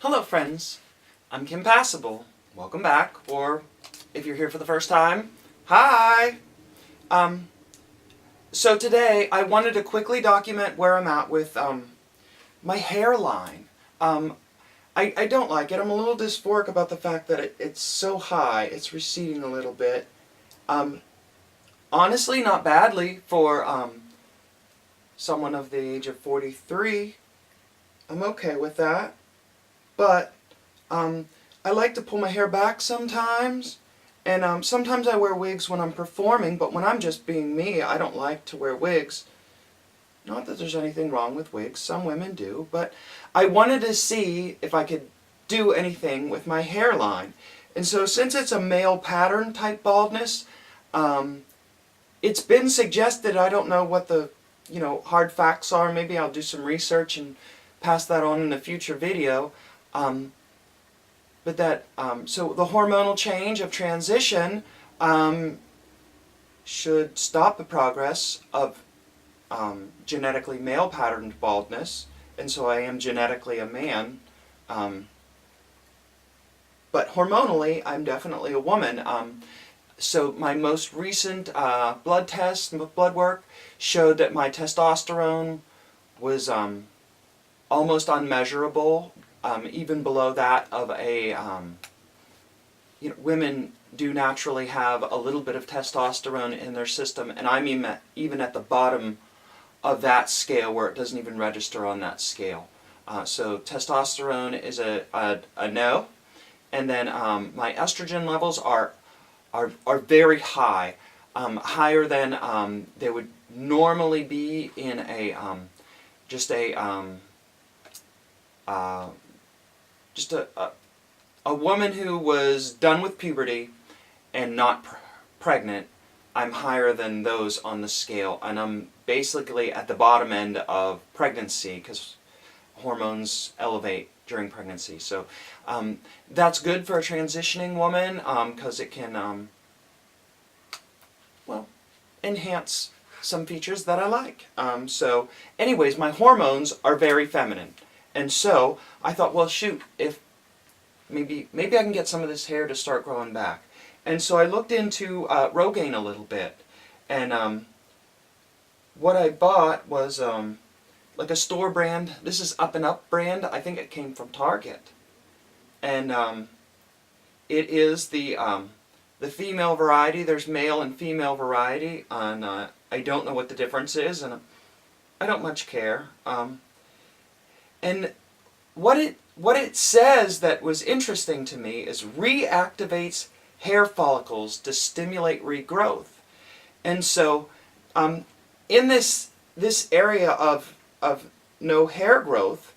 Hello friends, I'm Kim Passable. Welcome back, or if you're here for the first time, hi! So today I wanted to quickly document where I'm at with my hairline. I don't like it. I'm a little dysphoric about the fact that it's so high. It's receding a little bit. Honestly, not badly for someone of the age of 43. I'm okay with that. But I like to pull my hair back sometimes, and sometimes I wear wigs when I'm performing, but when I'm just being me, I don't like to wear wigs. Not that there's anything wrong with wigs, some women do, but I wanted to see if I could do anything with my hairline. And so since it's a male pattern type baldness, it's been suggested, I don't know what the hard facts are, maybe I'll do some research and pass that on in a future video. But that, so the hormonal change of transition should stop the progress of genetically male patterned baldness, and so I am genetically a man. But hormonally, I'm definitely a woman. So my most recent blood test, blood work, showed that my testosterone was almost unmeasurable. Even below that of a, women do naturally have a little bit of testosterone in their system, and I'm even at the bottom of that scale where it doesn't even register on that scale. So testosterone is a no, and then my estrogen levels are very high, higher than they would normally be in a just a woman who was done with puberty and not pregnant. I'm higher than those on the scale, and I'm basically at the bottom end of pregnancy because hormones elevate during pregnancy. So that's good for a transitioning woman because it can well, enhance some features that I like. So anyways, my hormones are very feminine. And so I thought, well, shoot, if maybe I can get some of this hair to start growing back. And so I looked into Rogaine a little bit, and what I bought was like a store brand. This is Up and Up brand. I think it came from Target, and it is the female variety. There's male and female variety, and I don't know what the difference is, and I don't much care. And what it says that was interesting to me is reactivates hair follicles to stimulate regrowth. And so in this area of no hair growth,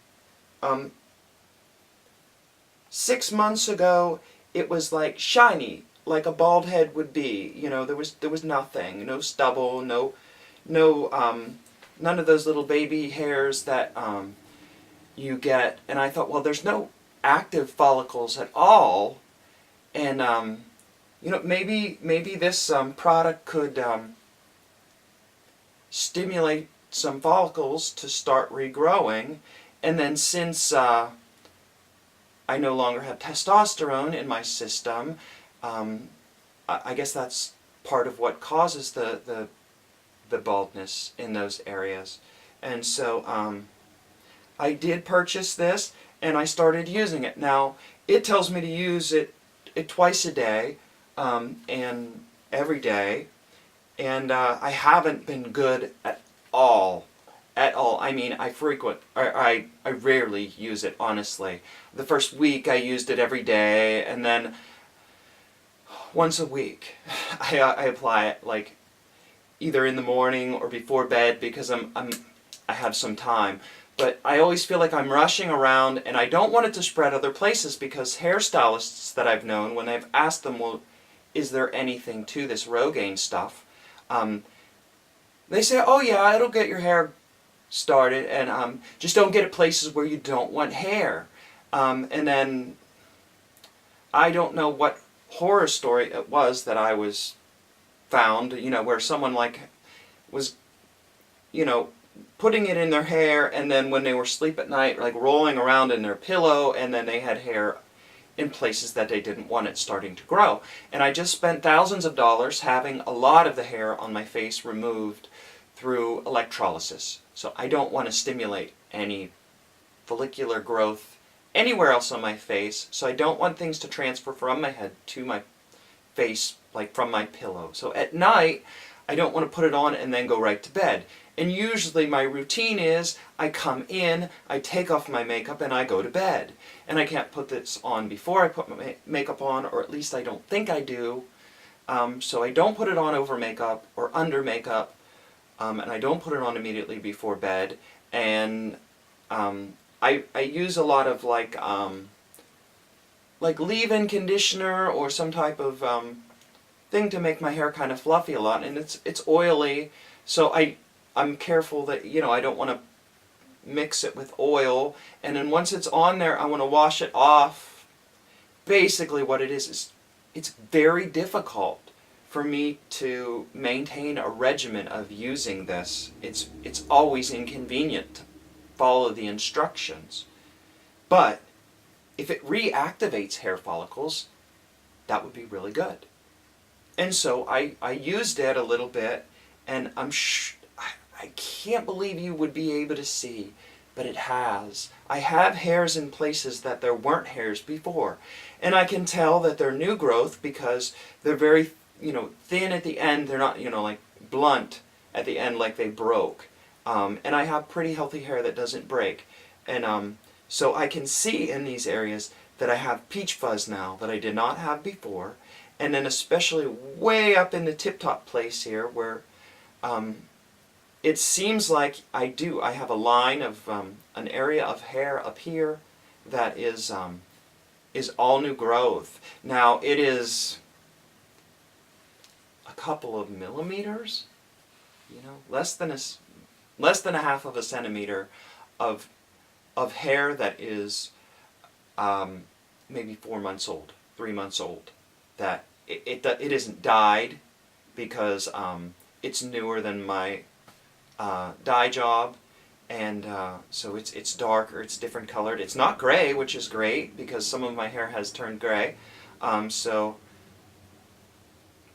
6 months ago it was like shiny, like a bald head would be. There was nothing, no stubble, no none of those little baby hairs that you get. And I thought, well, there's no active follicles at all, and maybe this product could stimulate some follicles to start regrowing. And then since I no longer have testosterone in my system, I guess that's part of what causes the baldness in those areas. And so I did purchase this, and I started using it. Now, it tells me to use it twice a day, and every day, and I haven't been good at all. I mean, I rarely use it, honestly. The first week I used it every day, and then once a week I apply it, like either in the morning or before bed, because I have some time. But I always feel like I'm rushing around, and I don't want it to spread other places, because hairstylists that I've known, when I've asked them, well, is there anything to this Rogaine stuff? They say, oh yeah, it'll get your hair started, and just don't get it places where you don't want hair. And then I don't know what horror story it was that I was found, where someone was, putting it in their hair, and then when they were asleep at night, like rolling around in their pillow, and then they had hair in places that they didn't want it starting to grow. And I just spent thousands of dollars having a lot of the hair on my face removed through electrolysis. So I don't want to stimulate any follicular growth anywhere else on my face, so I don't want things to transfer from my head to my face, like from my pillow. So at night, I don't want to put it on and then go right to bed. And usually my routine is I come in, I take off my makeup, and I go to bed. And I can't put this on before I put my makeup on, or at least I don't think I do. So I don't put it on over makeup or under makeup, and I don't put it on immediately before bed. And I use a lot of like leave-in conditioner or some type of thing to make my hair kind of fluffy a lot, and it's oily, so I'm careful that, you know, I don't want to mix it with oil, and then once it's on there I want to wash it off. Basically what it is it's very difficult for me to maintain a regimen of using this. It's always inconvenient to follow the instructions, but if it reactivates hair follicles, that would be really good. And so I used it a little bit, and I can't believe you would be able to see, but it has. I have hairs in places that there weren't hairs before. And I can tell that they're new growth because they're very, you know, thin at the end. They're not, you know, like blunt at the end like they broke. And I have pretty healthy hair that doesn't break. And so I can see in these areas that I have peach fuzz now that I did not have before. And then especially way up in the tip-top place here where it seems like I have a line of an area of hair up here that is all new growth. Now it is a couple of millimeters, you know, less than a half of a centimeter of hair that is maybe 4 months old, 3 months old. That it isn't dyed because it's newer than my dye job, and so it's darker, it's different colored. It's not gray, which is great because some of my hair has turned gray. So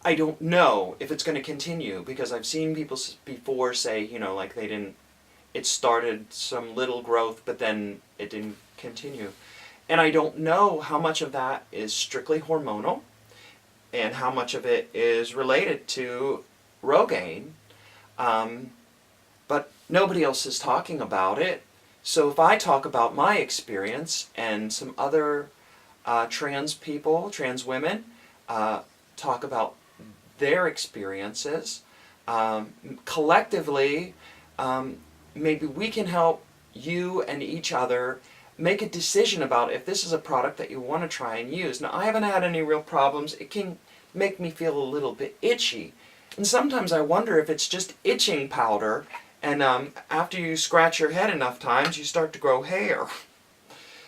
I don't know if it's going to continue because I've seen people before say, you know, like it started some little growth, but then it didn't continue. And I don't know how much of that is strictly hormonal and how much of it is related to Rogaine. But nobody else is talking about it. So if I talk about my experience and some other trans people, trans women, talk about their experiences, collectively, maybe we can help you and each other make a decision about if this is a product that you want to try and use. Now, I haven't had any real problems. It can make me feel a little bit itchy. And sometimes I wonder if it's just itching powder, and after you scratch your head enough times, you start to grow hair.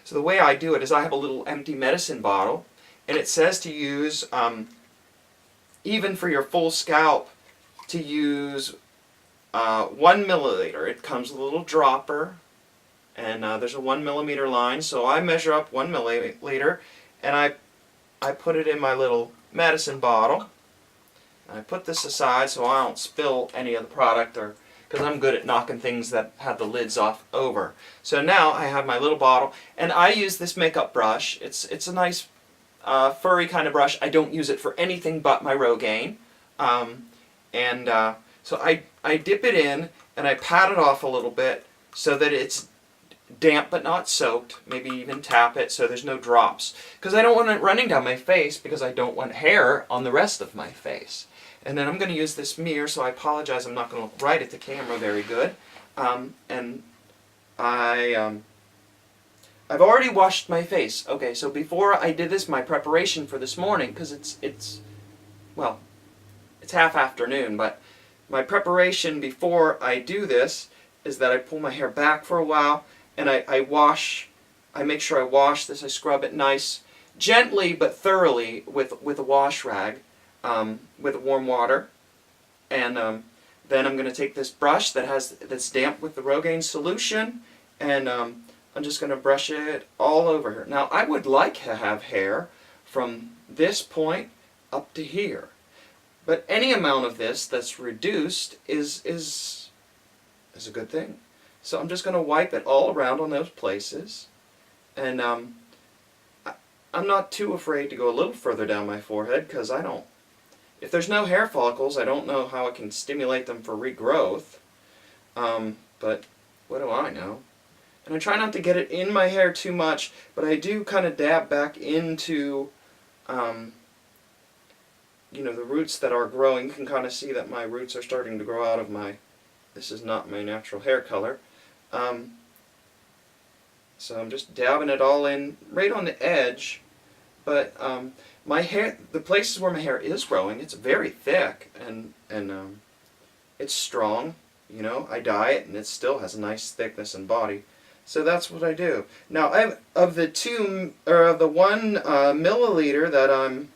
So the way I do it is I have a little empty medicine bottle, and it says to use, even for your full scalp, to use 1 milliliter. It comes with a little dropper, and there's a 1 millimeter line, so I measure up 1 milliliter, and I put it in my little medicine bottle. And I put this aside so I don't spill any of the product, or because I'm good at knocking things that have the lids off over. So now I have my little bottle, and I use this makeup brush. It's a nice furry kind of brush. I don't use it for anything but my Rogaine. So I dip it in, and I pat it off a little bit so that it's damp but not soaked. Maybe even tap it so there's no drops. Because I don't want it running down my face because I don't want hair on the rest of my face. And then I'm going to use this mirror, so I apologize, I'm not going to look right at the camera very good. And I've already washed my face. Okay, so before I did this, my preparation for this morning, because it's half afternoon, but my preparation before I do this is that I pull my hair back for a while, and I make sure I wash this, I scrub it nice, gently but thoroughly with a wash rag, with warm water, and then I'm going to take this brush that's damp with the Rogaine solution, and I'm just going to brush it all over her. Now, I would like to have hair from this point up to here, but any amount of this that's reduced is a good thing. So I'm just going to wipe it all around on those places, and I'm not too afraid to go a little further down my forehead, because if there's no hair follicles, I don't know how I can stimulate them for regrowth, but what do I know? And I try not to get it in my hair too much, but I do kind of dab back into, you know, the roots that are growing. You can kind of see that my roots are starting to grow out of this is not my natural hair color. So I'm just dabbing it all in right on the edge, but my hair, the places where my hair is growing, it's very thick and it's strong. You know, I dye it and it still has a nice thickness and body. So that's what I do. Now, of the 1 milliliter that I'm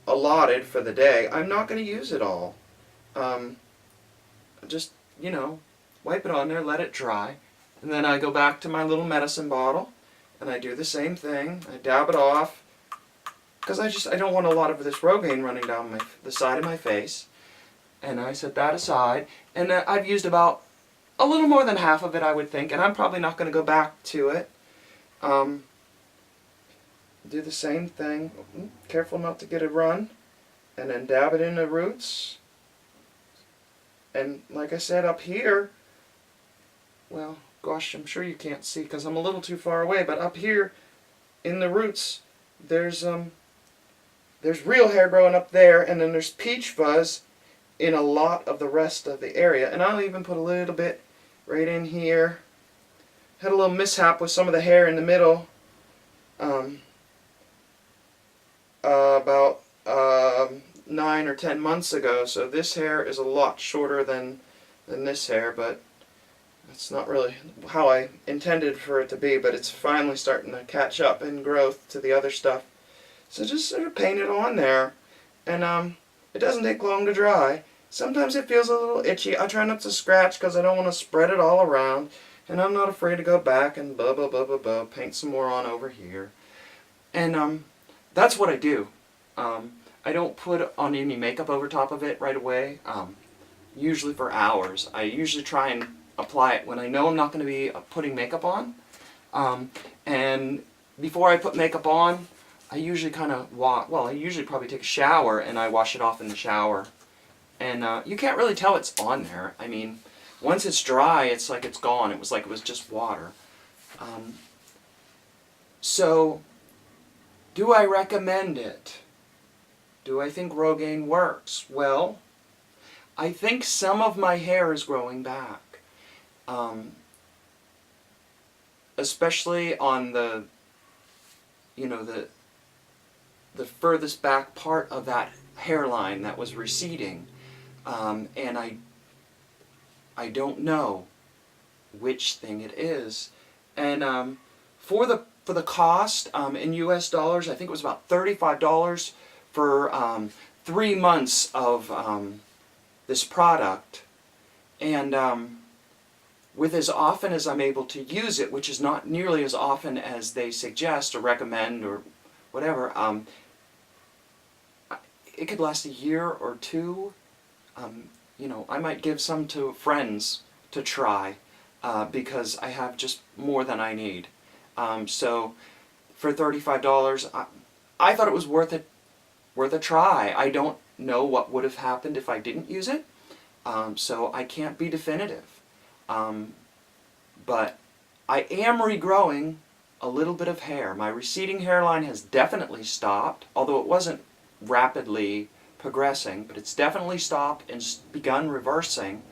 allotted for the day, I'm not going to use it all. Just, you know, wipe it on there, let it dry, and then I go back to my little medicine bottle and I do the same thing. I dab it off, because I don't want a lot of this Rogaine running down the side of my face, and I set that aside, and I've used about a little more than half of it, I would think, and I'm probably not going to go back to it. Do the same thing, careful not to get a run, and then dab it in the roots. And like I said, up here, well, gosh, I'm sure you can't see because I'm a little too far away, but up here in the roots, there's real hair growing up there, and then there's peach fuzz in a lot of the rest of the area. And I'll even put a little bit right in here. Had a little mishap with some of the hair in the middle about 9 or 10 months ago, so this hair is a lot shorter than this hair, but that's not really how I intended for it to be, but it's finally starting to catch up in growth to the other stuff. So just sort of paint it on there, and it doesn't take long to dry. Sometimes it feels a little itchy. I try not to scratch because I don't want to spread it all around, and I'm not afraid to go back and paint some more on over here. And that's what I do. I don't put on any makeup over top of it right away, usually for hours. I usually try and apply it when I know I'm not going to be putting makeup on. And before I put makeup on, I usually I usually probably take a shower and I wash it off in the shower. And you can't really tell it's on there. I mean, once it's dry, it's like it's gone. It was like it was just water. So, do I recommend it? Do I think Rogaine works? Well, I think some of my hair is growing back. Especially on the furthest back part of that hairline that was receding. And I don't know which thing it is. And for the cost, in US dollars, I think it was about $35 for 3 months of this product. And with as often as I'm able to use it, which is not nearly as often as they suggest or recommend or whatever, it could last a year or two. You know, I might give some to friends to try because I have just more than I need. So for $35, I thought it was worth a try. I don't know what would have happened if I didn't use it, so I can't be definitive. But I am regrowing a little bit of hair. My receding hairline has definitely stopped, although it wasn't rapidly progressing, but it's definitely stopped and begun reversing.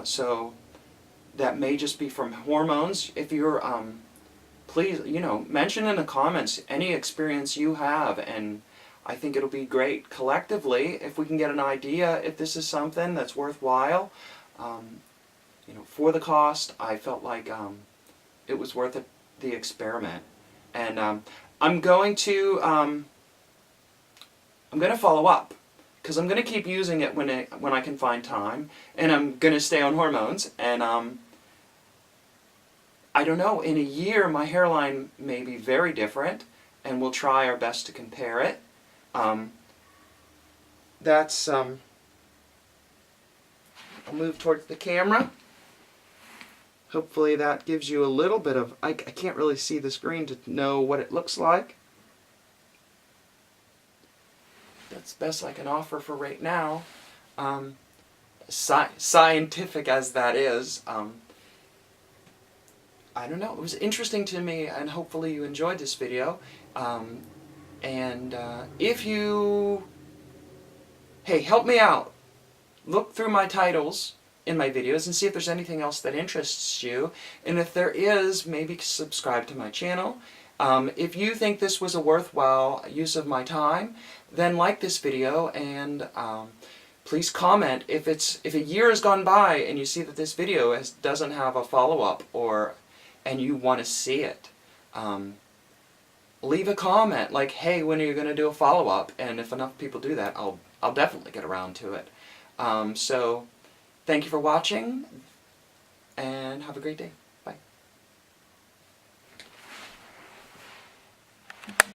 So that may just be from hormones. If you're, please, mention in the comments any experience you have, and I think it'll be great collectively if we can get an idea if this is something that's worthwhile. For the cost, I felt like it was worth the experiment, and I'm going to follow up. because I'm going to keep using it when I can find time, and I'm going to stay on hormones, and I don't know, in a year my hairline may be very different, and we'll try our best to compare it. I'll move towards the camera. Hopefully that gives you a little bit of, I can't really see the screen to know what it looks like. That's the best I can offer for right now. Scientific as that is, I don't know, it was interesting to me, and hopefully you enjoyed this video. If you, hey, help me out. Look through my titles in my videos and see if there's anything else that interests you. And if there is, maybe subscribe to my channel. If you think this was a worthwhile use of my time, then like this video, and please comment if a year has gone by and you see that this video doesn't have a follow-up, and you want to see it. Leave a comment like, hey, when are you going to do a follow-up? And if enough people do that, I'll definitely get around to it. So thank you for watching, and have a great day.